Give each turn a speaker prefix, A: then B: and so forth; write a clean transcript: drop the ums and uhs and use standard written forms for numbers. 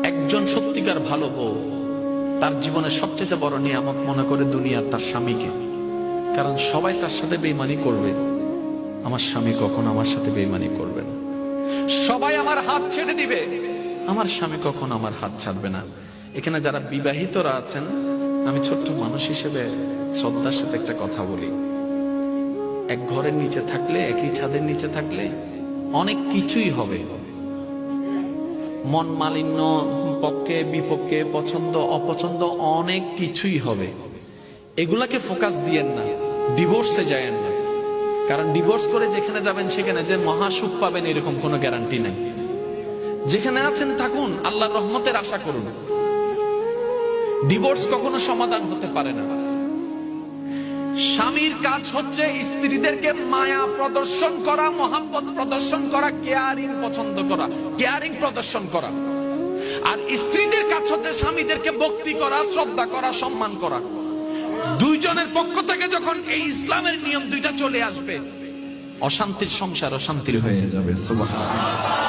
A: একজন সত্যিকার ভালো বউ তার জীবনের সবচেয়ে বড় নিয়ামত মনে করে দুনিয়ার তার স্বামীকে। কারণ সবাই তার সাথে বেঈমানি করবে, আমার স্বামী কখনো আমার সাথে বেঈমানি করবে না। সবাই আমার হাত ছেড়ে দিবে, আমার স্বামী কখনো আমার হাত ছাড়বে না। এখানে যারা বিবাহিতরা আছেন, আমি ছোট্ট মানুষ হিসেবে শ্রদ্ধার সাথে একটা কথা বলি। এক ঘরের নিচে থাকলে, একই ছাদের নিচে থাকলে অনেক কিছুই হবে। মন মালিন্য, পক্ষে বিপক্ষে, পছন্দ অপছন্দ অনেক কিছুই হবে। এগুলাকে ফোকাস দিয়েন না, ডিভোর্সে যায়েন না। কারণ ডিভোর্স করে যেখানে যাবেন সেখানে যে মহাসুখ পাবেন এরকম কোনো গ্যারান্টি নাই। যেখানে আছেন থাকুন, আল্লাহর রহমতের আশা করুন। ডিভোর্স কখনো সমাধান হতে পারে না। স্বামীর কাজ হচ্ছে স্ত্রীদেরকে মায়া প্রদর্শন করা, মহাব্বত প্রদর্শন করা, কেয়ারিং পছন্দ করা, কেয়ারিং প্রদর্শন করা। আর স্ত্রীদের কাজ হচ্ছে স্বামীদেরকে ভক্তি করা, শ্রদ্ধা করা, সম্মান করা। দুইজনের পক্ষ থেকে যখন এই ইসলামের নিয়ম দুইটা চলে আসবে, অশান্তির সংসার অশান্তির হয়ে যাবে। সুবহানাল্লাহ।